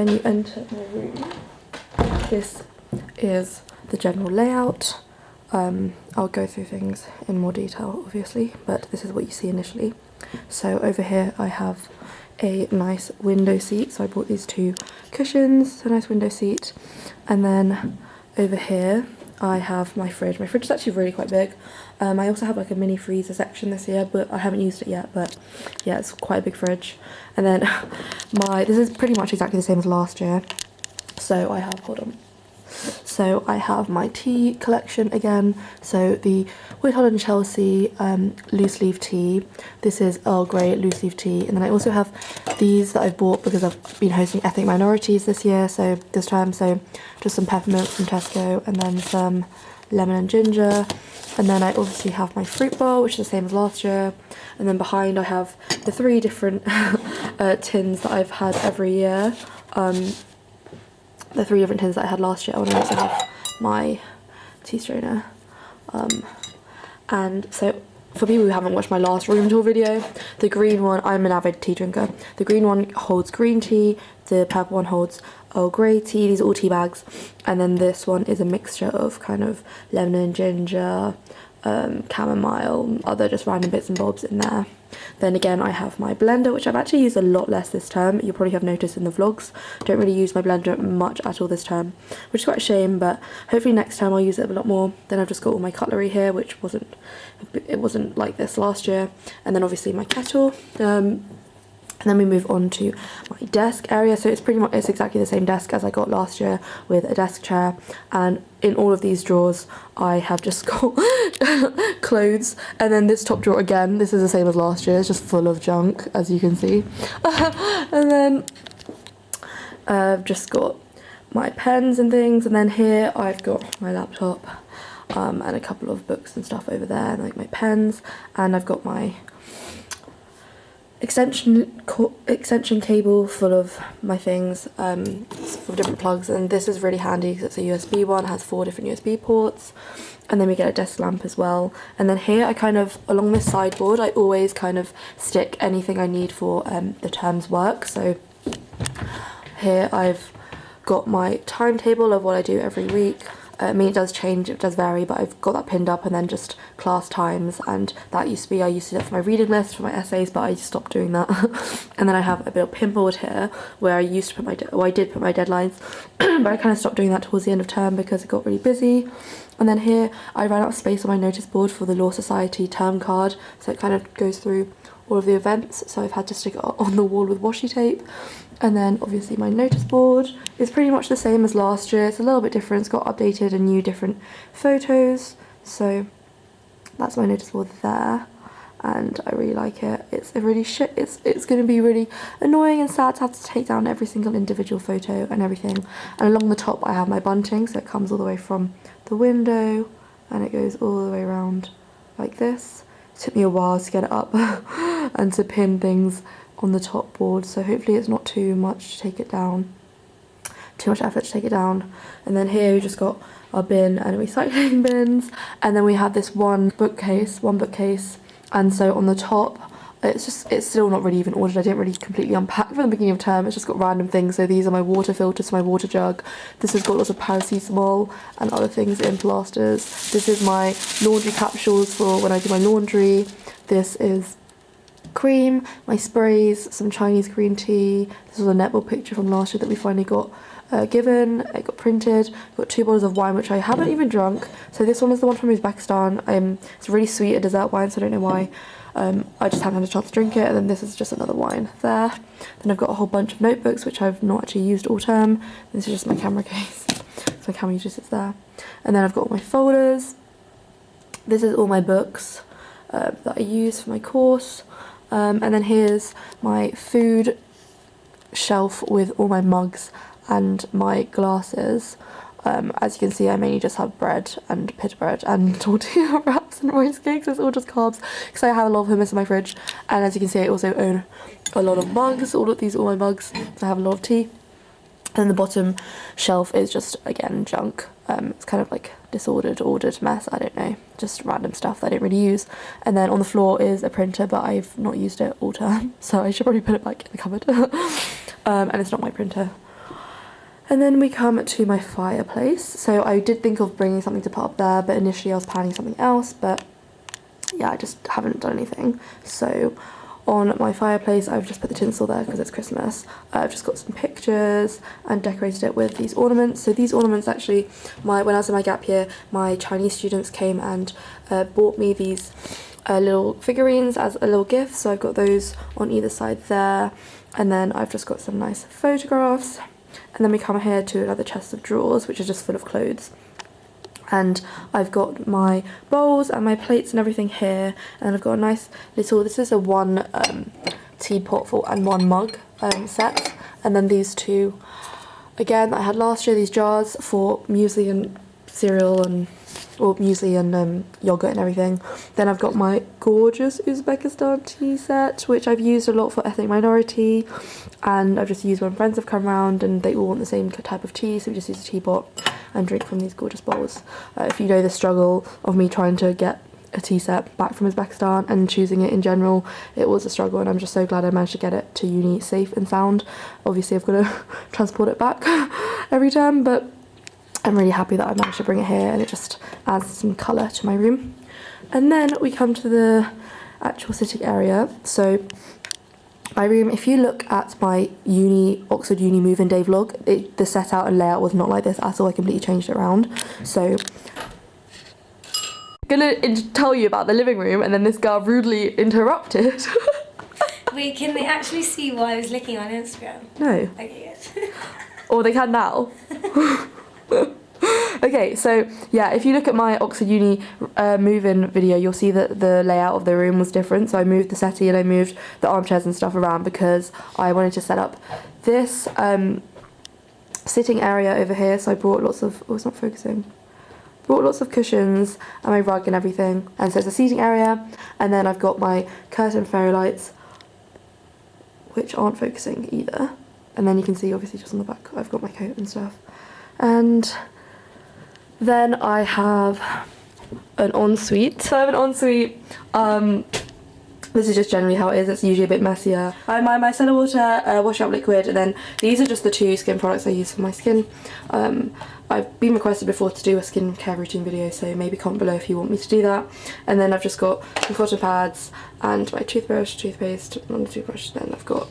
when you enter my room, this is the general layout. I'll go through things in more detail obviously, but this is what you see initially. So over here I have a nice window seat, so I bought these 2 cushions, a nice window seat, and then over here I have my fridge. My fridge is actually really quite big. I also have like a mini freezer section this year, but I haven't used it yet, but yeah, it's quite a big fridge. And then this is pretty much exactly the same as last year. So I have my tea collection again. So the White Chelsea loose leaf tea. This is Earl Grey loose leaf tea. And then I also have these that I've bought because I've been hosting ethnic minorities this year, so this time. So just some peppermint from Tesco, and then some lemon and ginger. And then I obviously have my fruit bowl, which is the same as last year. And then behind I have the 3 different tins that I've had every year. The 3 different tins that I had last year. I also have my tea strainer. And so for people who haven't watched my last room tour video, the green one, I'm an avid tea drinker. The green one holds green tea, the purple one holds Earl Grey tea. These are all tea bags. And then this one is a mixture of kind of lemon and ginger, chamomile, other just random bits and bobs in there. Then again I have my blender, which I've actually used a lot less this term. You'll probably have noticed in the vlogs. Don't really use my blender much at all this term, which is quite a shame, but hopefully next time I'll use it a lot more. Then I've just got all my cutlery here, which wasn't like this last year. And then obviously my kettle. And then we move on to my desk area. So it's exactly the same desk as I got last year, with a desk chair. And in all of these drawers, I have just got clothes. And then this top drawer again, this is the same as last year. It's just full of junk, as you can see. And then I've just got my pens and things. And then here I've got my laptop and a couple of books and stuff over there, and like my pens. And I've got my extension cable full of my things, for different plugs. And this is really handy because it's a USB one, it has 4 different USB ports. And then we get a desk lamp as well. And then here I kind of, along this sideboard, I always kind of stick anything I need for the term's work. So here I've got my timetable of what I do every week. I mean, it does change, it does vary, but I've got that pinned up, and then just class times. And that used to be, I used to do that for my reading list, for my essays, but I stopped doing that. And then I have a bit of pinboard here where I used to put I did put my deadlines, but I kind of stopped doing that towards the end of term because it got really busy. And then here I ran out of space on my notice board for the Law Society term card, so it kind of goes through all of the events, so I've had to stick it on the wall with washi tape. And then obviously my notice board is pretty much the same as last year. It's a little bit different, it's got updated and new different photos. So that's my notice board there, and I really like it. It's a really it's going to be really annoying and sad to have to take down every single individual photo and everything. And along the top I have my bunting, so it comes all the way from the window and it goes all the way around like this. It took me a while to get it up and to pin things on the top board, so hopefully it's not too much to take it down, too much effort to take it down. And then here we just got our bin and recycling bins, and then we have this one bookcase, and so on the top it's still not really even ordered. I didn't really completely unpack from the beginning of term. It's just got random things. So these are my water filters, my water jug. This has got lots of paracetamol and other things in plasters. This is my laundry capsules for when I do my laundry. This is cream, my sprays, some Chinese green tea. This was a netball picture from last year that we finally got given. It got printed. Got 2 bottles of wine, which I haven't even drunk. So this one is the one from Uzbekistan. It's really sweet, a dessert wine, so I don't know why. I just haven't had a chance to drink it. And then this is just another wine there. Then I've got a whole bunch of notebooks which I've not actually used all term. This is just my camera case. So my camera usually sits there. And then I've got all my folders. This is all my books that I use for my course. And then here's my food shelf with all my mugs and my glasses. As you can see, I mainly just have bread and pita bread and tortilla wraps and rice cakes. It's all just carbs because I have a lot of hummus in my fridge. And as you can see, I also own a lot of mugs. All of these are all my mugs. So I have a lot of tea. And the bottom shelf is just, again, junk. It's kind of like ordered mess, I don't know, just random stuff that I didn't really use. And then on the floor is a printer, but I've not used it all term, so I should probably put it back in the cupboard. And it's not my printer. And then we come to my fireplace. So I did think of bringing something to put up there, but initially I was planning something else, but yeah, I just haven't done anything. So on my fireplace, I've just put the tinsel there because it's Christmas. I've just got some pictures and decorated it with these ornaments. So these ornaments actually, when I was in my gap year, my Chinese students came and bought me these little figurines as a little gift. So I've got those on either side there. And then I've just got some nice photographs. And then we come here to another chest of drawers, which is just full of clothes. And I've got my bowls and my plates and everything here. And I've got a nice little, this is a one teapot and one mug set. And then these two, again, I had last year, these jars for muesli and cereal and, or muesli and yogurt and everything. Then I've got my gorgeous Uzbekistan tea set, which I've used a lot for ethnic minority. And I've just used when friends have come around and they all want the same type of tea, so we just use a teapot and drink from these gorgeous bowls. If you know the struggle of me trying to get a tea set back from Uzbekistan and choosing it in general, it was a struggle, and I'm just so glad I managed to get it to uni safe and sound. Obviously I've got to transport it back every time, but I'm really happy that I managed to bring it here, and it just adds some colour to my room. And then we come to the actual sitting area. So my room, if you look at my Oxford Uni move-in day vlog, the set out and layout was not like this at all. I completely changed it around. So I'm gonna tell you about the living room, and then this girl rudely interrupted. Wait, can they actually see what I was looking on Instagram? No. Okay, good. Or they can now. Okay, so yeah, if you look at my Oxford Uni move-in video, you'll see that the layout of the room was different. So I moved the settee and I moved the armchairs and stuff around because I wanted to set up this sitting area over here. So I brought lots of, oh, it's not focusing. Brought lots of cushions and my rug and everything. And so it's a seating area. And then I've got my curtain fairy lights, which aren't focusing either. And then you can see, obviously, just on the back, I've got my coat and stuff. And then I have an ensuite. So I have an ensuite. This is just generally how it is. It's usually a bit messier. I have my micellar water, wash up liquid, and then these are just the two skin products I use for my skin. I've been requested before to do a skincare routine video, so maybe comment below if you want me to do that. And then I've just got some cotton pads and my toothbrush, toothpaste, not a toothbrush. Then I've got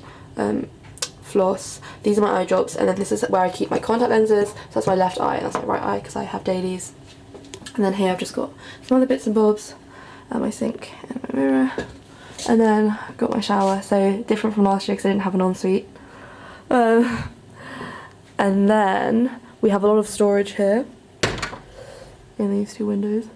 floss. These are my eye drops, and then this is where I keep my contact lenses. So that's my left eye and that's my right eye because I have dailies. And then here I've just got some other bits and bobs, my sink and my mirror. And then I've got my shower, so different from last year because I didn't have an ensuite. And then we have a lot of storage here in these two windows.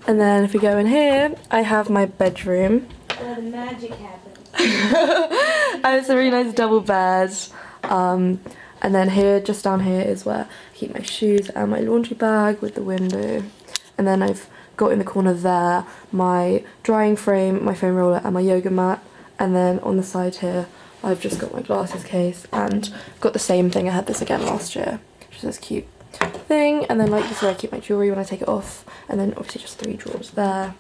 And then if we go in here, I have my bedroom. Where the magic happens. I have a really nice double bed. And then here, just down here, is where I keep my shoes and my laundry bag with the window. And then I've got in the corner there my drying frame, my foam roller and my yoga mat. And then on the side here, I've just got my glasses case and got the same thing. I had this again last year, which is this cute thing. And then like this is where I keep my jewellery when I take it off. And then obviously just 3 drawers there.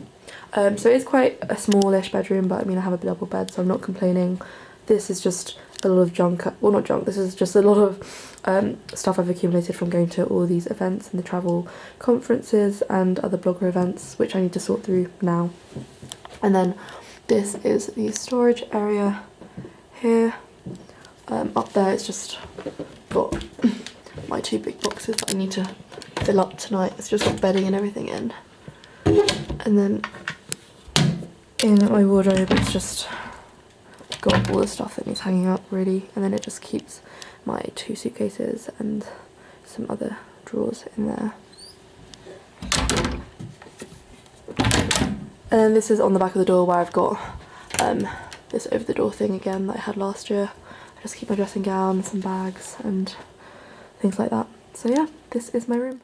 So it is quite a smallish bedroom, but I mean I have a double bed, so I'm not complaining. This is just a lot of junk, well not junk, this is just a lot of stuff I've accumulated from going to all these events and the travel conferences and other blogger events, which I need to sort through now. And then this is the storage area here. Up there it's just got my 2 big boxes that I need to fill up tonight. It's just got bedding and everything in. And then in my wardrobe it's just got all the stuff that needs hanging up really, and then it just keeps my 2 suitcases and some other drawers in there. And then this is on the back of the door where I've got this over the door thing again that I had last year. I just keep my dressing gown, some bags and things like that. So yeah, this is my room.